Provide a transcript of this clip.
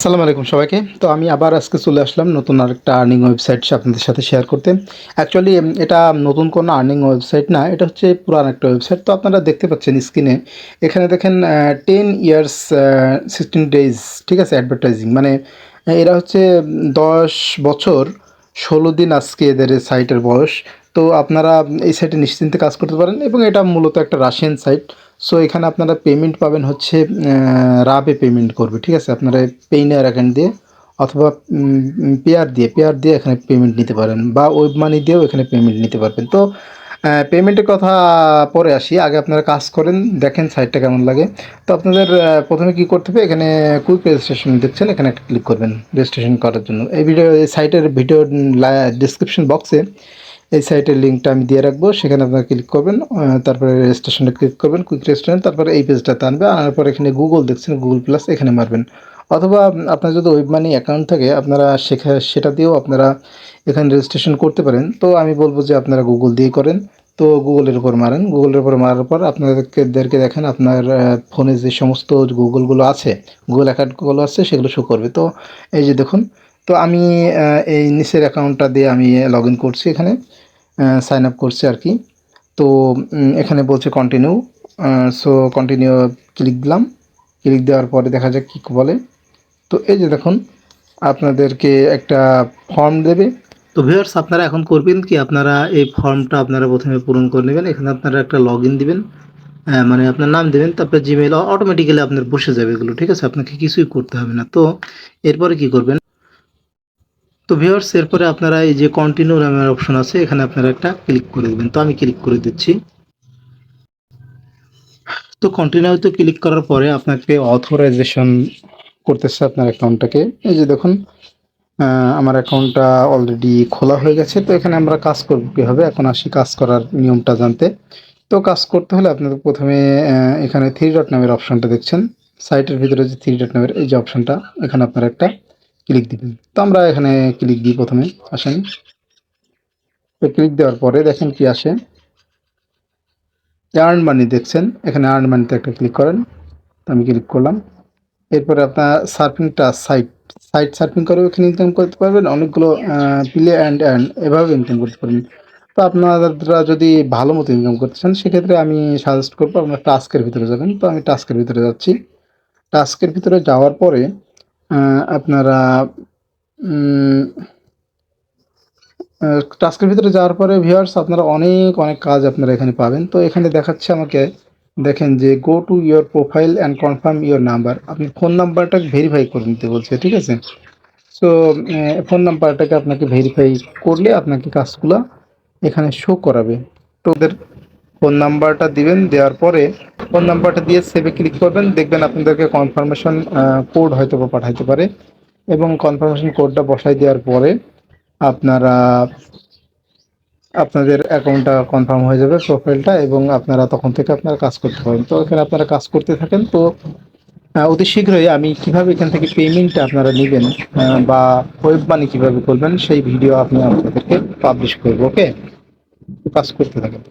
আসসালামু আলাইকুম সবাইকে। তো আমি আবার আজকে চলে আসলাম নতুন আরেকটা আর্নিং ওয়েবসাইট আপনাদের সাথে শেয়ার করতে। অ্যাকচুয়ালি এটা নতুন কোনো আর্নিং ওয়েবসাইট না, এটা হচ্ছে পুরান একটা ওয়েবসাইট। তো আপনারা দেখতে পাচ্ছেন স্ক্রিনে, এখানে দেখেন 10 ইয়ার্স 16 ডেজ, ঠিক আছে, অ্যাডভার্টাইজিং মানে এরা হচ্ছে 10 বছর 16 দিন আজকে এদের সাইটের বয়স। তো আপনারা এই সাইটে নিশ্চিন্তে কাজ করতে পারেন এবং এটা মূলত একটা রাশিয়ান সাইট। সো এখানে আপনারা পেমেন্ট পাবেন হচ্ছে রাবে পেমেন্ট করবে, ঠিক আছে। আপনারা পেইনার অ্যাকাউন্ট দিয়ে অথবা পেয়ার দিয়ে এখানে পেমেন্ট নিতে পারেন, বা ওয়েব মানি দিয়েও এখানে পেমেন্ট নিতে পারবেন। তো পেমেন্টের কথা পরে আসি, আগে আপনারা কাজ করেন, দেখেন সাইটটা কেমন লাগে। তো আপনাদের প্রথমে কী করতে হবে, এখানে কুইক রেজিস্ট্রেশন দেখছেন, এখানে একটা ক্লিক করবেন রেজিস্ট্রেশন করার জন্য। এই সাইটের ভিডিও ডিসক্রিপশন বক্সে এই সাইটের লিঙ্কটা আমি দিয়ে রাখবো, সেখানে আপনারা ক্লিক করবেন, তারপরে রেজিস্ট্রেশনে ক্লিক করবেন, কুইক রেজিস্ট্রেশন, তারপরে এই পেজটাতে আনবে, আনার পর এখানে গুগল দেখছেন, গুগল প্লাস এখানে মারবেন। অথবা আপনার যদি ওয়েব মানি অ্যাকাউন্ট থাকে আপনারা সেটা দিয়েও আপনারা এখানে রেজিস্ট্রেশন করতে পারেন। তো আমি বলবো যে আপনারা গুগল দিয়ে করেন। তো গুগলের উপর মারেন, গুগলের উপর মারার পর আপনাদেরকে দেখেন আপনার ফোনে যে সমস্ত গুগলগুলো আছে, গুগল অ্যাকাউন্টগুলো আছে, সেগুলো শো করবে। তো এই যে দেখুন, তো আমি এই নিচের অ্যাকাউন্টটা দিয়ে আমি লগ ইন করছি, এখানে সাইন আপ করছি আর কি। তো এখানে বলছে কন্টিনিউ। সো কন্টিনিউ ক্লিক দিলাম। ক্লিক দেওয়ার পরে দেখা যাক কী বলে। তো এই যে দেখুন, আপনাদেরকে একটা ফর্ম দেবে। তো ভিউয়ার্স, আপনারা এখন করবেন কি, আপনারা এই ফর্মটা আপনারা প্রথমে পূরণ করে নেবেন। এখানে আপনারা একটা লগ ইন দিবেন, মানে আপনার নাম দেবেন, তারপরে জিমেইল, অটোমেটিক্যালি আপনার বসে যাবে এগুলো, ঠিক আছে, আপনাকে কিছুই করতে হবে না। তো এরপরে কি করবেন, তো ভিউয়ার্স এরপরে আপনারা এই যে কন্টিনিউ নামের অপশন আছে, এখানে আপনারা একটা ক্লিক করে দেবেন। তো আমি ক্লিক করে দিচ্ছি। তো কন্টিনিউতে ক্লিক করার পরে আপনাকে অথরাইজেশন করতেছে আপনার অ্যাকাউন্টটাকে। এই যে দেখুন, আমার অ্যাকাউন্টটা অলরেডি খোলা হয়ে গেছে। তো এখানে আমরা কাজ করব কীভাবে, এখন আসি কাজ করার নিয়মটা জানতে। তো কাজ করতে হলে আপনাদের প্রথমে এখানে থ্রি ডট নামের অপশনটা দেখছেন, সাইটের ভিতরে যে থ্রি ডট নামের এই যে অপশনটা, এখানে আপনারা একটা ক্লিক দিবেন। তো আমরা এখানে ক্লিক দিই প্রথমে, আসেন। তো ক্লিক দেওয়ার পরে দেখেন কি আসে, আর্ন মানি দেখছেন, এখানে আর্ন মানিতে একটা ক্লিক করেন। তো আমি ক্লিক করলাম। এরপরে আপনার সার্ফিংটা সাইট সার্ফিং করে এখানে ইনকাম করতে পারবেন, অনেকগুলো প্লে অ্যান্ড অ্যান্ড এভাবে ইনকাম করতে পারবেন। তো আপনারা যদি ভালো মতো ইনকাম করতে চান, সেক্ষেত্রে আমি সাজেস্ট করবো আপনার টাস্কের ভিতরে যাবেন। তো আমি টাস্কের ভিতরে যাচ্ছি। টাস্কের ভিতরে যাওয়ার পরে আপনারা টাস্কের ভিতরে যাওয়ার পরে ভিউয়ার্স আপনারা অনেক অনেক কাজ আপনারা এখানে পাবেন। তো এখানে দেখাচ্ছে আমাকে, দেখেন যে go to your profile and confirm your number, আপনি ফোন নাম্বারটা ভেরিফাই করে নিতে বলছে, ঠিক আছে। সো ফোন নাম্বারটাকে আপনাকে ভেরিফাই করলে আপনাকে কাজগুলো এখানে শো করাবে। তো ওদের ফোন নাম্বারটা দিবেন, দেওয়ার পরে ফোন নাম্বারটা দিয়ে সেভে ক্লিক করবেন, দেখবেন আপনাদেরকে কনফার্মেশন কোড হয়তো বা পাঠাইতে পারে, এবং কনফার্মেশন কোডটা বসাই দেওয়ার পরে আপনারা আপনাদের অ্যাকাউন্টটা কনফার্ম হয়ে যাবে, প্রোফাইলটা, এবং আপনারা তখন থেকে আপনারা কাজ করতে পারেন। তো এখানে আপনারা কাজ করতে থাকেন। তো অতি শীঘ্রই আমি কিভাবে এখান থেকে পেমেন্টটা আপনারা নেবেন বা ওয়েব মানি কীভাবে করবেন সেই ভিডিও আপনি আপনাদেরকে পাবলিশ করবো। ওকে, কাজ করতে থাকেন।